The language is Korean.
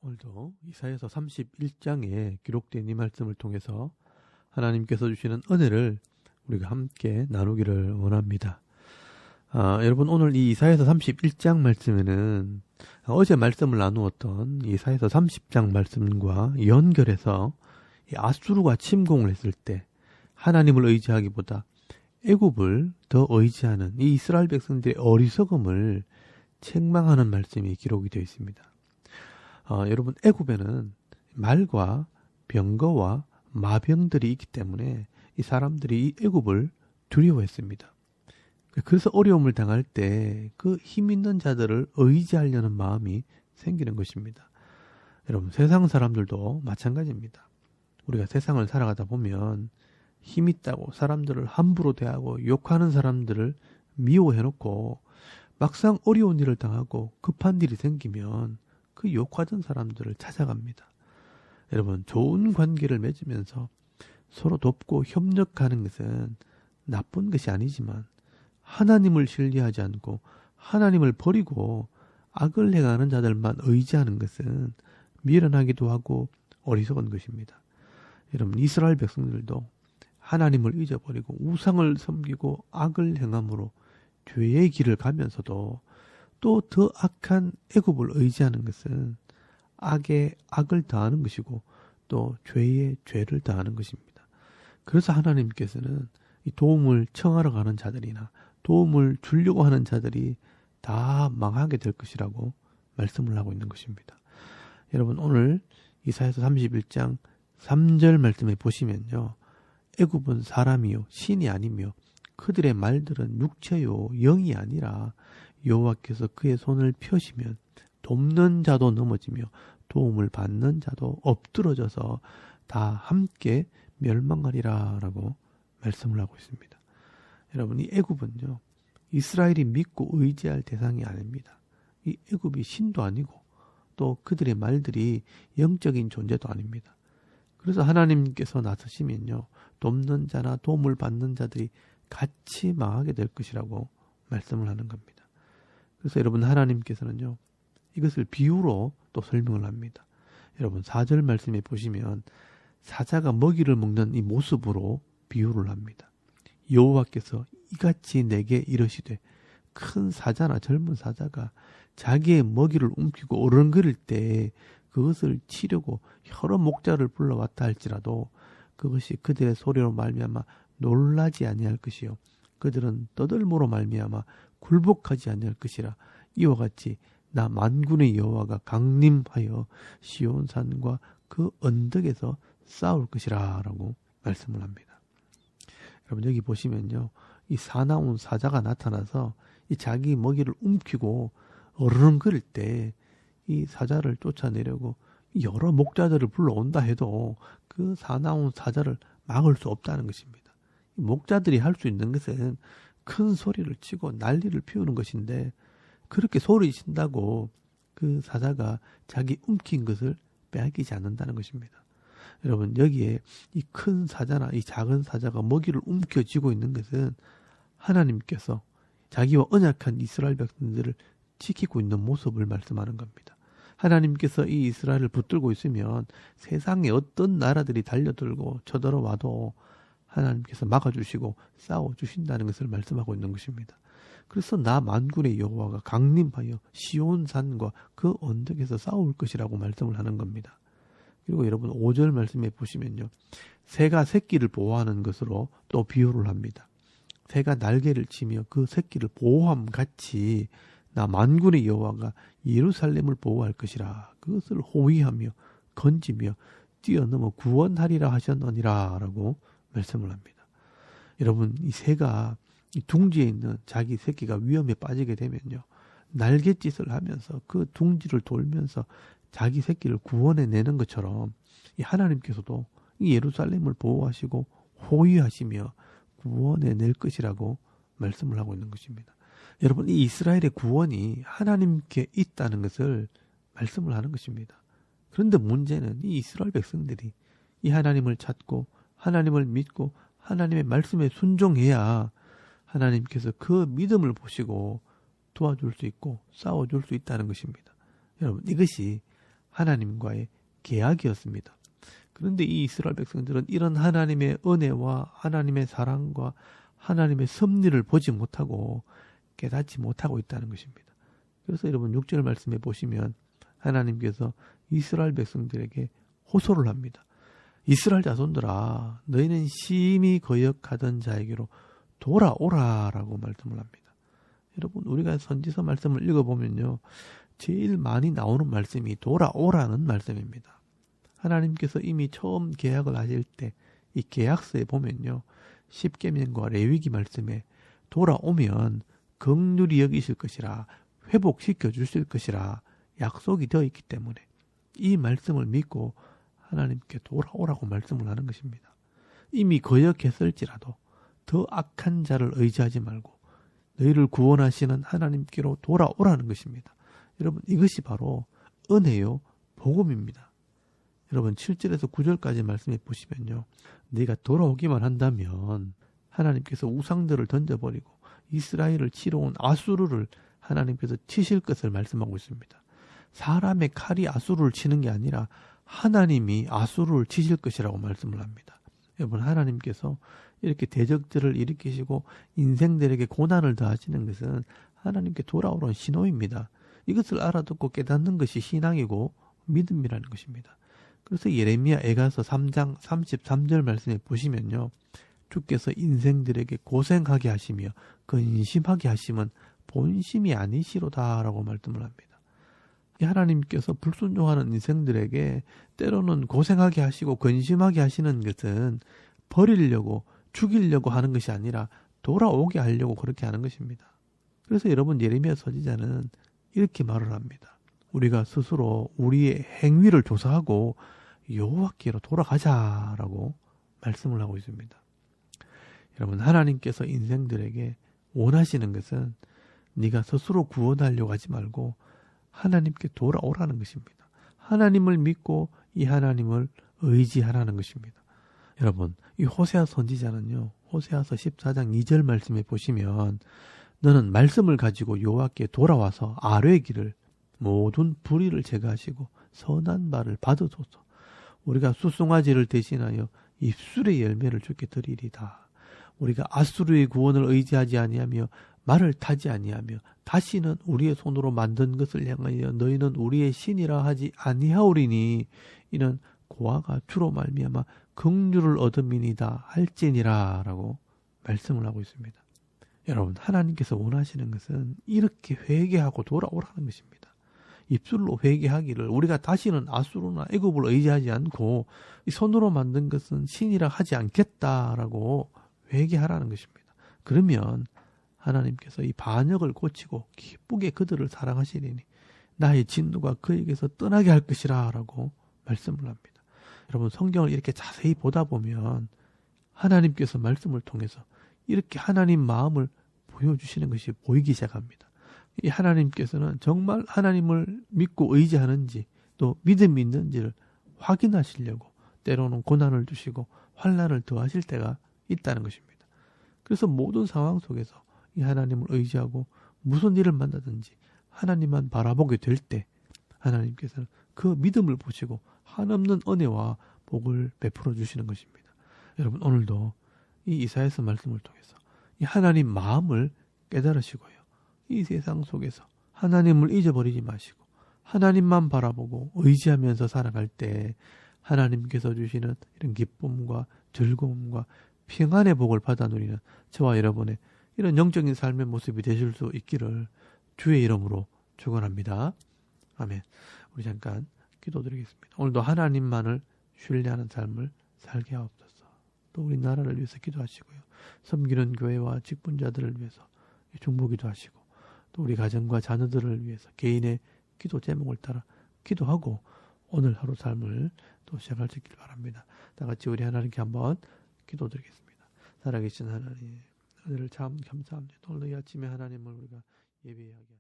오늘도 이사야서 31장에 기록된 이 말씀을 통해서 하나님께서 주시는 은혜를 우리가 함께 나누기를 원합니다. 여러분, 오늘 이 이사야서 31장 말씀에는 어제 말씀을 나누었던 이사야서 30장 말씀과 연결해서 이 아수르가 침공을 했을 때 하나님을 의지하기보다 애굽을 더 의지하는 이 이스라엘 백성들의 어리석음을 책망하는 말씀이 기록이 되어 있습니다. 여러분, 애굽에는 말과 병거와 마병들이 있기 때문에 이 사람들이 이 애굽을 두려워했습니다. 그래서 어려움을 당할 때 그 힘 있는 자들을 의지하려는 마음이 생기는 것입니다. 여러분, 세상 사람들도 마찬가지입니다. 우리가 세상을 살아가다 보면 힘 있다고 사람들을 함부로 대하고 욕하는 사람들을 미워해놓고 막상 어려운 일을 당하고 급한 일이 생기면 그 욕하던 사람들을 찾아갑니다. 여러분, 좋은 관계를 맺으면서 서로 돕고 협력하는 것은 나쁜 것이 아니지만 하나님을 신뢰하지 않고 하나님을 버리고 악을 행하는 자들만 의지하는 것은 미련하기도 하고 어리석은 것입니다. 여러분, 이스라엘 백성들도 하나님을 잊어버리고 우상을 섬기고 악을 행함으로 죄의 길을 가면서도 또 더 악한 애굽을 의지하는 것은 악에 악을 더하는 것이고 또 죄에 죄를 더하는 것입니다. 그래서 하나님께서는 이 도움을 청하러 가는 자들이나 도움을 주려고 하는 자들이 다 망하게 될 것이라고 말씀을 하고 있는 것입니다. 여러분, 오늘 이사야서 31장 3절 말씀에 보시면요, 애굽은 사람이요 신이 아니며 그들의 말들은 육체요 영이 아니라 여호와께서 그의 손을 펴시면 돕는 자도 넘어지며 도움을 받는 자도 엎드러져서 다 함께 멸망하리라 라고 말씀을 하고 있습니다. 여러분, 이 애굽은요 이스라엘이 믿고 의지할 대상이 아닙니다. 이 애굽이 신도 아니고 또 그들의 말들이 영적인 존재도 아닙니다. 그래서 하나님께서 나서시면요 돕는 자나 도움을 받는 자들이 같이 망하게 될 것이라고 말씀을 하는 겁니다. 그래서 여러분, 하나님께서는요 이것을 비유로 또 설명을 합니다. 여러분, 4절 말씀에 보시면 사자가 먹이를 먹는 이 모습으로 비유를 합니다. 여호와께서 이같이 내게 이르시되, 큰 사자나 젊은 사자가 자기의 먹이를 움키고 어른거릴 때 그것을 치려고 여러 목자를 불러왔다 할지라도 그것이 그들의 소리로 말미암아 놀라지 아니할 것이요 그들은 떠들므로 말미암아 굴복하지 아니할 것이라. 이와 같이 나 만군의 여호와가 강림하여 시온산과 그 언덕에서 싸울 것이라 라고 말씀을 합니다. 여러분, 여기 보시면요 이 사나운 사자가 나타나서 이 자기 먹이를 움키고 어르렁거릴 때 이 사자를 쫓아내려고 여러 목자들을 불러온다 해도 그 사나운 사자를 막을 수 없다는 것입니다. 목자들이 할 수 있는 것은 큰 소리를 치고 난리를 피우는 것인데 그렇게 소리친다고 그 사자가 자기 움킨 것을 빼앗기지 않는다는 것입니다. 여러분, 여기에 이 큰 사자나 이 작은 사자가 먹이를 움켜쥐고 있는 것은 하나님께서 자기와 언약한 이스라엘 백성들을 지키고 있는 모습을 말씀하는 겁니다. 하나님께서 이 이스라엘을 붙들고 있으면 세상에 어떤 나라들이 달려들고 쳐들어와도 하나님께서 막아주시고 싸워주신다는 것을 말씀하고 있는 것입니다. 그래서 나 만군의 여호와가 강림하여 시온산과 그 언덕에서 싸울 것이라고 말씀을 하는 겁니다. 그리고 여러분, 5절 말씀에 보시면요 새가 새끼를 보호하는 것으로 또 비유를 합니다. 새가 날개를 치며 그 새끼를 보호함 같이 나 만군의 여호와가 예루살렘을 보호할 것이라. 그것을 호위하며 건지며 뛰어넘어 구원하리라 하셨느니라 라고 말씀을 합니다. 여러분, 이 새가 이 둥지에 있는 자기 새끼가 위험에 빠지게 되면요 날갯짓을 하면서 그 둥지를 돌면서 자기 새끼를 구원해내는 것처럼 이 하나님께서도 이 예루살렘을 보호하시고 호위하시며 구원해낼 것이라고 말씀을 하고 있는 것입니다. 여러분, 이 이스라엘의 구원이 하나님께 있다는 것을 말씀을 하는 것입니다. 그런데 문제는 이 이스라엘 백성들이 이 하나님을 찾고 하나님을 믿고 하나님의 말씀에 순종해야 하나님께서 그 믿음을 보시고 도와줄 수 있고 싸워줄 수 있다는 것입니다. 여러분, 이것이 하나님과의 계약이었습니다. 그런데 이 이스라엘 백성들은 이런 하나님의 은혜와 하나님의 사랑과 하나님의 섭리를 보지 못하고 깨닫지 못하고 있다는 것입니다. 그래서 여러분 6절 말씀에 보시면 하나님께서 이스라엘 백성들에게 호소를 합니다. 이스라엘 자손들아, 너희는 심히 거역하던 자에게로 돌아오라라고 말씀을 합니다. 여러분, 우리가 선지서 말씀을 읽어보면요, 제일 많이 나오는 말씀이 돌아오라는 말씀입니다. 하나님께서 이미 처음 계약을 하실 때 이 계약서에 보면요, 십계명과 레위기 말씀에 돌아오면 긍휼히 여기실 것이라, 회복시켜 주실 것이라 약속이 되어 있기 때문에 이 말씀을 믿고 하나님께 돌아오라고 말씀을 하는 것입니다. 이미 거역했을지라도 더 악한 자를 의지하지 말고 너희를 구원하시는 하나님께로 돌아오라는 것입니다. 여러분, 이것이 바로 은혜요 복음입니다. 여러분, 7절에서 9절까지 말씀해 보시면요, 네가 돌아오기만 한다면 하나님께서 우상들을 던져버리고 이스라엘을 치러 온 아수르를 하나님께서 치실 것을 말씀하고 있습니다. 사람의 칼이 아수르를 치는 게 아니라 하나님이 아수르를 치실 것이라고 말씀을 합니다. 여러분, 하나님께서 이렇게 대적들을 일으키시고 인생들에게 고난을 더하시는 것은 하나님께 돌아오는 신호입니다. 이것을 알아듣고 깨닫는 것이 신앙이고 믿음이라는 것입니다. 그래서 예레미야 애가서 3장 33절 말씀에 보시면요, 주께서 인생들에게 고생하게 하시며 근심하게 하심은 본심이 아니시로다라고 말씀을 합니다. 하나님께서 불순종하는 인생들에게 때로는 고생하게 하시고 근심하게 하시는 것은 버리려고 죽이려고 하는 것이 아니라 돌아오게 하려고 그렇게 하는 것입니다. 그래서 여러분, 예레미야 선지자는 이렇게 말을 합니다. 우리가 스스로 우리의 행위를 조사하고 여호와께로 돌아가자라고 말씀을 하고 있습니다. 여러분, 하나님께서 인생들에게 원하시는 것은 네가 스스로 구원하려고 하지 말고 하나님께 돌아오라는 것입니다. 하나님을 믿고 이 하나님을 의지하라는 것입니다. 여러분, 이 호세아 선지자는요, 호세아서 14장 2절 말씀에 보시면 너는 말씀을 가지고 여호와께 돌아와서 아뢰기를 모든 불의를 제거하시고 선한 말을 받으소서. 우리가 수송아지를 대신하여 입술의 열매를 주께 드리리다. 우리가 아수르의 구원을 의지하지 아니하며 말을 타지 아니하며 다시는 우리의 손으로 만든 것을 향하여 너희는 우리의 신이라 하지 아니하오리니 이는 고아가 주로 말미암아 긍휼을 얻음이니이다 할지니라 라고 말씀을 하고 있습니다. 여러분, 하나님께서 원하시는 것은 이렇게 회개하고 돌아오라는 것입니다. 입술로 회개하기를 우리가 다시는 아수르나 애굽을 의지하지 않고 이 손으로 만든 것은 신이라 하지 않겠다라고 회개하라는 것입니다. 그러면 하나님께서 이 반역을 고치고 기쁘게 그들을 사랑하시리니 나의 진노가 그에게서 떠나게 할 것이라 라고 말씀을 합니다. 여러분, 성경을 이렇게 자세히 보다 보면 하나님께서 말씀을 통해서 이렇게 하나님 마음을 보여주시는 것이 보이기 시작합니다. 이 하나님께서는 정말 하나님을 믿고 의지하는지 또 믿음이 있는지를 확인하시려고 때로는 고난을 주시고 환난을 더하실 때가 있다는 것입니다. 그래서 모든 상황 속에서 이 하나님을 의지하고 무슨 일을 만나든지 하나님만 바라보게 될 때 하나님께서는 그 믿음을 보시고 한없는 은혜와 복을 베풀어 주시는 것입니다. 여러분, 오늘도 이 이사야서 말씀을 통해서 이 하나님 마음을 깨달으시고요, 이 세상 속에서 하나님을 잊어버리지 마시고 하나님만 바라보고 의지하면서 살아갈 때 하나님께서 주시는 이런 기쁨과 즐거움과 평안의 복을 받아 누리는 저와 여러분의 이런 영적인 삶의 모습이 되실 수 있기를 주의 이름으로 축원합니다. 아멘. 우리 잠깐 기도드리겠습니다. 오늘도 하나님만을 신뢰하는 삶을 살게 하옵소서. 또 우리 나라를 위해서 기도하시고요, 섬기는 교회와 직분자들을 위해서 중보기도 하시고 또 우리 가정과 자녀들을 위해서 개인의 기도 제목을 따라 기도하고 오늘 하루 삶을 또 시작할 수 있길 바랍니다. 다 같이 우리 하나님께 한번 기도드리겠습니다. 살아계신 하나님, 은혜를 참 감사합니다. 오늘 이 아침에 하나님을 우리가 예배하게